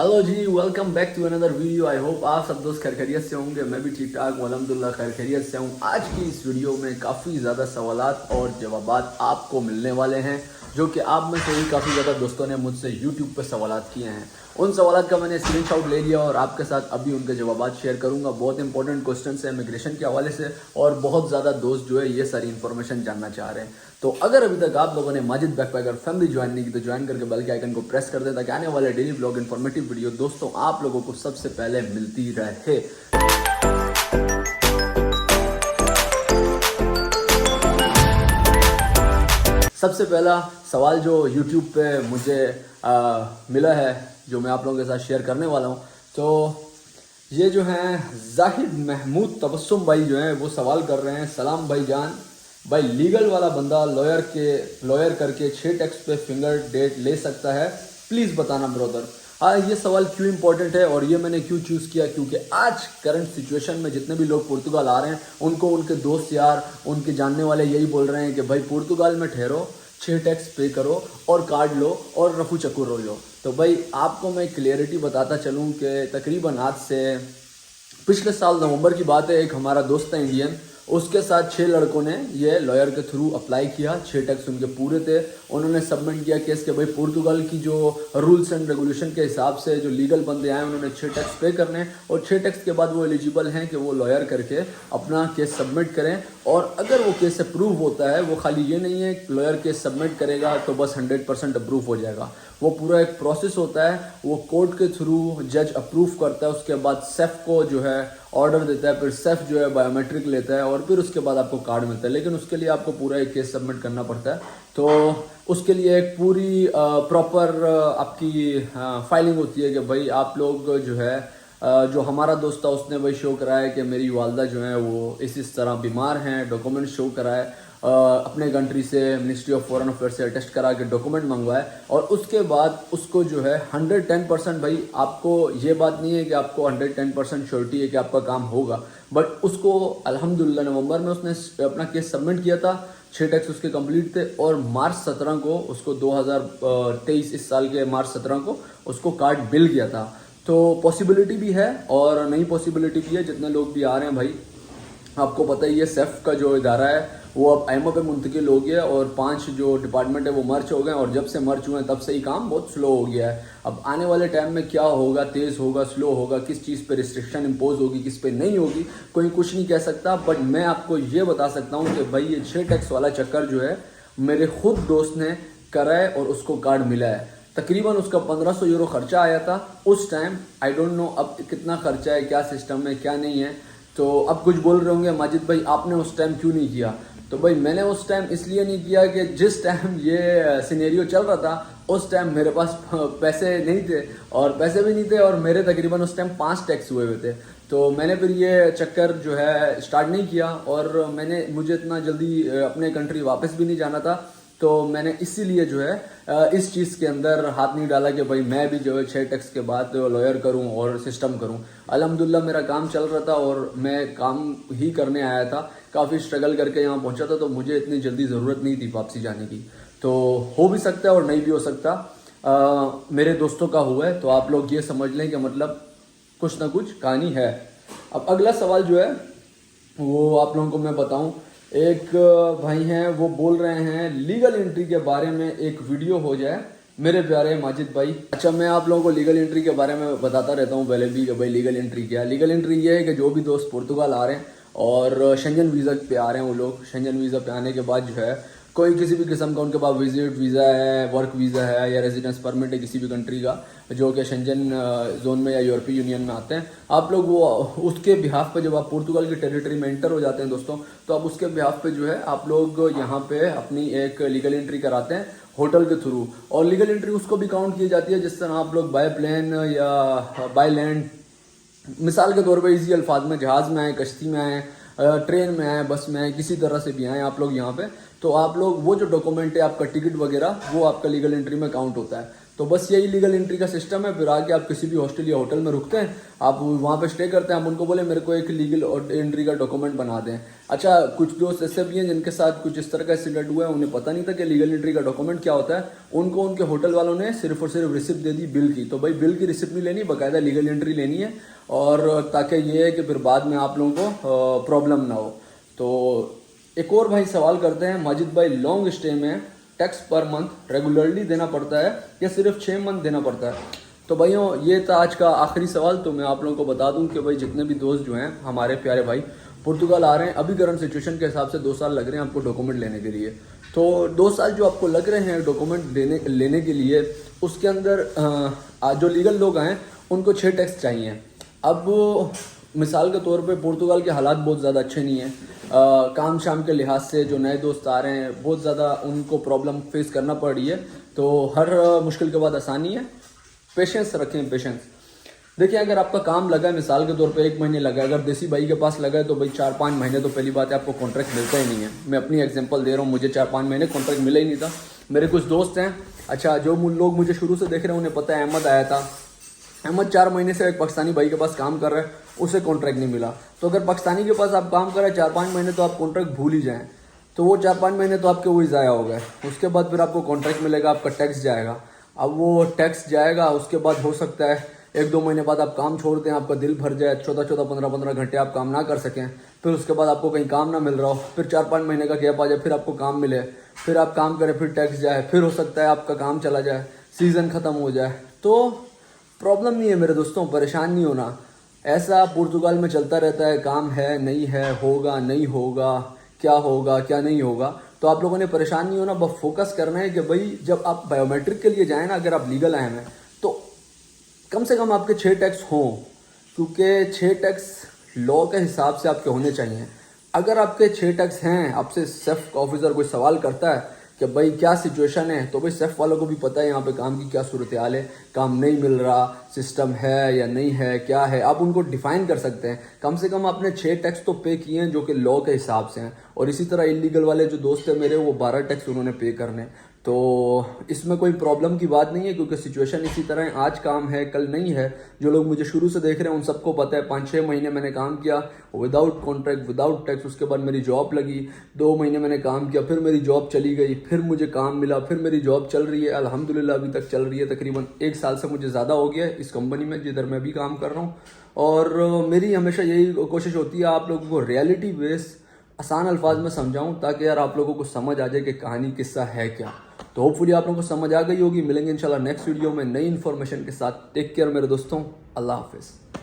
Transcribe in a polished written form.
Hello जी, welcome back to another video. I hope आप सब दोस्त खैर खैरियत से होंगे। मैं भी ठीक ठाक हूं, अल्हम्दुलिल्लाह खैर खैरियत से हूं। आज की इस वीडियो में काफ़ी ज़्यादा सवालात और जवाबात आपको मिलने वाले हैं, जो कि आप में से ही काफ़ी ज़्यादा दोस्तों ने मुझसे यूट्यूब पर सवालात किए हैं। उन सवालात का मैंने स्क्रीनशॉट ले लिया और आपके साथ अभी उनके जवाबात शेयर करूंगा। बहुत इंपॉर्टेंट क्वेश्चन है इमिग्रेशन के हवाले से, और बहुत ज़्यादा दोस्त जो है ये सारी इन्फॉर्मेशन जानना चाह रहे हैं। तो अगर अभी तक आप लोगों ने माजिद बैकपैकर फैमिली ज्वाइन नहीं की तो ज्वाइन करके बेल के आइकन को प्रेस कर दें, ताकि आने वाले डेली ब्लॉग इन्फॉर्मेटिव वीडियो दोस्तों आप लोगों को सबसे पहले मिलती रहे। सबसे पहला सवाल जो यूट्यूब पे मुझे मिला है, जो मैं आप लोगों के साथ शेयर करने वाला हूँ, तो ये जो हैं जाहिद महमूद तबस्सुम भाई जो हैं वो सवाल कर रहे हैं। सलाम भाई जान, भाई लीगल वाला बंदा लॉयर करके 6 टैक्स पे फिंगर डेट ले सकता है, प्लीज़ बताना ब्रदर। हाँ, ये सवाल क्यों इंपॉर्टेंट है और ये मैंने क्यों चूज़ किया, क्योंकि आज करंट सिचुएशन में जितने भी लोग पुर्तगाल आ रहे हैं उनको उनके दोस्त यार, उनके जानने वाले यही बोल रहे हैं कि भाई पुर्तगाल में ठहरो, 6 टैक्स पे करो और कार्ड लो और रफू चक्कू रो लो। तो भाई आपको मैं क्लियरिटी बताता चलूँ कि तकरीबन आज से पिछले साल नवंबर की बात है, एक हमारा दोस्त है इंडियन, उसके साथ 6 लड़कों ने ये लॉयर के थ्रू अप्लाई किया। 6 टैक्स उनके पूरे थे, उन्होंने सबमिट किया केस के भाई पुर्तगाल की जो रूल्स एंड रेगुलेशन के हिसाब से जो लीगल बंदे आए उन्होंने 6 टैक्स पे करने, और 6 टैक्स के बाद वो एलिजिबल हैं कि वो लॉयर करके अपना केस सबमिट करें। और अगर वो केस अप्रूव होता है, वो खाली ये नहीं है लॉयर केस सबमिट करेगा तो बस 100% अप्रूव हो जाएगा। वो पूरा एक प्रोसेस होता है, वो कोर्ट के थ्रू जज अप्रूव करता है, उसके बाद सेफ को जो है ऑर्डर देता है, फिर सेफ जो है बायोमेट्रिक लेता है और फिर उसके बाद आपको कार्ड मिलता है। लेकिन उसके लिए आपको पूरा एक केस सबमिट करना पड़ता है, तो उसके लिए एक पूरी प्रॉपर आपकी फाइलिंग होती है कि भाई आप लोग जो है जो हमारा दोस्त था उसने भाई शो कराया कि मेरी वालदा जो है वो इस तरह बीमार हैं, डॉक्यूमेंट शो कराए, अपने कंट्री से मिनिस्ट्री ऑफ फॉरेन अफेयर से अटेस्ट करा के डॉक्यूमेंट मंगवाए, और उसके बाद उसको जो है 110% भाई आपको ये बात नहीं है कि आपको 110% श्योरिटी है कि आपका काम होगा, बट उसको अल्हम्दुलिल्लाह नवंबर में उसने अपना केस सबमिट किया था, 6 टैक्स उसके कंप्लीट थे, और मार्च 17 को उसको 2023 इस साल के मार्च 17 को उसको कार्ड मिल गया था। तो पॉसिबिलिटी भी है और नई पॉसिबिलिटी भी है। जितने लोग भी आ रहे हैं भाई, आपको पता ही है सेफ का जो इदारा है वो अब आईएमओ पे मुंतकिल हो गया, और 5 जो डिपार्टमेंट है वो मर्ज हो गए, और जब से मर्ज हुए हैं तब से ही काम बहुत स्लो हो गया है। अब आने वाले टाइम में क्या होगा, तेज़ होगा, स्लो होगा, किस चीज़ पे रिस्ट्रिक्शन इम्पोज होगी, किस पे नहीं होगी, कोई कुछ नहीं कह सकता। बट मैं आपको ये बता सकता हूँ कि भाई ये 6 टैक्स वाला चक्कर जो है मेरे खुद दोस्त ने करा है और उसको कार्ड मिला है। तकरीबन उसका 1500 यूरो खर्चा आया था उस टाइम। आई डोंट नो अब कितना खर्चा है, क्या सिस्टम है, क्या नहीं है। तो अब कुछ बोल रहे होंगे माजिद भाई आपने उस टाइम क्यों नहीं किया, तो भाई मैंने उस टाइम इसलिए नहीं किया कि जिस टाइम ये सिनेरियो चल रहा था उस टाइम मेरे पास पैसे नहीं थे, और पैसे भी नहीं थे, और मेरे तकरीबन उस टाइम 5 टैक्स हुए थे। तो मैंने फिर ये चक्कर जो है स्टार्ट नहीं किया, और मुझे इतना जल्दी अपने कंट्री वापस भी नहीं जाना था, तो मैंने इसीलिए जो है इस चीज़ के अंदर हाथ नहीं डाला कि भाई मैं भी जो है 6 टैक्स के बाद लॉयर करूं और सिस्टम करूं। अल्हम्दुलिल्लाह मेरा काम चल रहा था और मैं काम ही करने आया था, काफ़ी स्ट्रगल करके यहाँ पहुंचा था, तो मुझे इतनी जल्दी ज़रूरत नहीं थी वापसी जाने की। तो हो भी सकता है और नहीं भी हो सकता, मेरे दोस्तों का हुआ है, तो आप लोग ये समझ लें कि मतलब कुछ ना कुछ कहानी है। अब अगला सवाल जो है वो आप लोगों को मैं बताऊं। एक भाई हैं वो बोल रहे हैं लीगल एंट्री के बारे में एक वीडियो हो जाए मेरे प्यारे माजिद भाई। अच्छा, मैं आप लोगों को लीगल एंट्री के बारे में बताता रहता हूँ पहले भी कि भाई लीगल एंट्री क्या है। लीगल एंट्री ये है कि जो भी दोस्त पुर्तगाल आ रहे हैं और शेंजन वीज़ा पे आ रहे हैं, वो लोग शेंजन वीज़ा पे आने के बाद जो है कोई किसी भी किस्म का उनके पास विजिट वीज़ा है, वर्क वीज़ा है या रेजिडेंस परमिट है किसी भी कंट्री का जो कि शेंजन जोन में या यूरोपीय यूनियन में आते हैं, आप लोग वो उसके बिहाफ पे जब आप पुर्तगाल की टेरिटरी में एंटर हो जाते हैं दोस्तों, तो आप उसके बिहाफ पे जो है आप लोग यहाँ पे अपनी एक लीगल एंट्री कराते हैं होटल के थ्रू। और लीगल एंट्री उसको भी काउंट की जाती है जिस तरह आप लोग बाय प्लेन या बाय लैंड, मिसाल के तौर पे इजी अल्फाज में जहाज़ में आए, कश्ती में आए, ट्रेन में आए, बस में आए, किसी तरह से भी आए आप लोग यहाँ पे, तो आप लोग वो जो डॉक्यूमेंट है आपका टिकट वगैरह वो आपका लीगल एंट्री में काउंट होता है। तो बस यही लीगल एंट्री का सिस्टम है। फिर आके आप किसी भी हॉस्टल या होटल में रुकते हैं, आप वहाँ पे स्टे करते हैं, आप उनको बोले मेरे को एक लीगल एंट्री का डॉक्यूमेंट बना दें। अच्छा, कुछ दोस्त ऐसे भी हैं जिनके साथ कुछ इस तरह का इंसिडेंट हुआ है, उन्हें पता नहीं था कि लीगल एंट्री का डॉक्यूमेंट क्या होता है। उनको उनके होटल वालों ने सिर्फ और सिर्फ रिसिप्ट दे दी बिल की। तो भाई बिल की रिसिप्ट नहीं लेनी, बाकायदा लीगल एंट्री लेनी है, और ताकि ये है कि फिर बाद में आप लोगों को प्रॉब्लम ना हो। तो एक और भाई सवाल करते हैं, माजिद भाई लॉन्ग स्टे में टैक्स पर मंथ रेगुलरली देना पड़ता है या सिर्फ 6 मंथ देना पड़ता है? तो भाइयों ये था आज का आखिरी सवाल। तो मैं आप लोगों को बता दूं कि भाई जितने भी दोस्त जो हैं हमारे प्यारे भाई पुर्तगाल आ रहे हैं, अभी करंट सिचुएशन के हिसाब से 2 साल लग रहे हैं आपको डॉक्यूमेंट लेने के लिए। तो 2 साल जो आपको लग रहे हैं डॉक्यूमेंट लेने के लिए, उसके अंदर जो लीगल लोग हैं उनको 6 टैक्स चाहिए। अब मिसाल के तौर पे पुर्तगाल के हालात बहुत ज़्यादा अच्छे नहीं हैं, काम शाम के लिहाज से जो नए दोस्त आ रहे हैं बहुत ज़्यादा उनको प्रॉब्लम फेस करना पड़ रही है। तो हर मुश्किल के बाद आसानी है, पेशेंस रखें, पेशेंस। देखिए अगर आपका काम लगा है, मिसाल के तौर पे 1 महीने लगा है, अगर देसी भाई के पास लगा है तो भाई 4-5 महीने तो पहली बात है आपको कॉन्ट्रैक्ट मिलता ही नहीं है। मैं अपनी एग्जांपल दे रहा हूँ, मुझे 4-5 महीने कॉन्ट्रैक्ट मिला ही नहीं था। मेरे कुछ दोस्त हैं, अच्छा जो लोग मुझे शुरू से देख रहे हैं उन्हें पता है, अहमद आया था, अहमद 4 महीने से एक पाकिस्तानी भाई के पास काम कर रहा है, उसे कॉन्ट्रैक्ट नहीं मिला। तो अगर पाकिस्तानी के पास आप काम कर रहे हैं 4-5 महीने, तो आप कॉन्ट्रैक्ट भूल ही जाएँ। तो वो 4-5 महीने तो आपके वही ज़ाया हो गए। उसके बाद फिर आपको कॉन्ट्रैक्ट मिलेगा, आपका टैक्स जाएगा। अब वो टैक्स जाएगा, उसके बाद हो सकता है 1-2 महीने बाद आप काम छोड़ दें, आपका दिल भर जाए, 14-14, 15-15 घंटे आप काम ना कर सकें, फिर उसके बाद आपको कहीं काम ना मिल रहा हो, फिर 4-5 महीने का गैप आ जाए, फिर आपको काम मिले, फिर आप काम करें, फिर टैक्स जाए, फिर हो सकता है आपका काम चला जाए, सीज़न ख़त्म हो जाए। तो प्रॉब्लम नहीं है मेरे दोस्तों, परेशान नहीं होना। ऐसा पुर्तगाल में चलता रहता है, काम है नहीं है, होगा नहीं होगा, क्या होगा क्या नहीं होगा। तो आप लोगों ने परेशान नहीं होना, बस फोकस करना है कि भाई जब आप बायोमेट्रिक के लिए जाएँ ना, अगर आप लीगल आए हैं तो कम से कम आपके 6 टैक्स हों, क्योंकि 6 टैक्स लॉ के हिसाब से आपके होने चाहिए। अगर आपके 6 टैक्स हैं, आपसे सेफ ऑफिसर कोई सवाल करता है कि भाई क्या सिचुएशन है, तो भाई सेफ वालों को भी पता है यहाँ पे काम की क्या सूरत हाल है, काम नहीं मिल रहा, सिस्टम है या नहीं है, क्या है, आप उनको डिफाइन कर सकते हैं। कम से कम आपने 6 टैक्स तो पे किए हैं जो कि लॉ के हिसाब से हैं। और इसी तरह इलीगल वाले जो दोस्त हैं मेरे, वो 12 टैक्स उन्होंने पे करने। तो इसमें कोई प्रॉब्लम की बात नहीं है, क्योंकि सिचुएशन इसी तरह है, आज काम है कल नहीं है। जो लोग मुझे शुरू से देख रहे हैं उन सबको पता है, 5-6 महीने मैंने काम किया विदाउट कॉन्ट्रैक्ट, विदाउट टैक्स। उसके बाद मेरी जॉब लगी, 2 महीने मैंने काम किया, फिर मेरी जॉब चली गई, फिर मुझे काम मिला, फिर मेरी जॉब चल रही है, अल्हम्दुलिल्लाह अभी तक चल रही है। तकरीबन 1 साल से मुझे ज़्यादा हो गया है इस कंपनी में जिधर मैं भी काम कर रहा हूँ। और मेरी हमेशा यही कोशिश होती है आप लोगों को रियलिटी बेस आसान अल्फाज में समझाऊं, ताकि यार आप लोगों को समझ आ जाए कि कहानी किस्सा है क्या। तो होपफुली आप लोगों को समझ आ गई होगी। मिलेंगे इंशाल्लाह नेक्स्ट वीडियो में नई इन्फॉर्मेशन के साथ। टेक केयर मेरे दोस्तों, अल्लाह हाफिज़।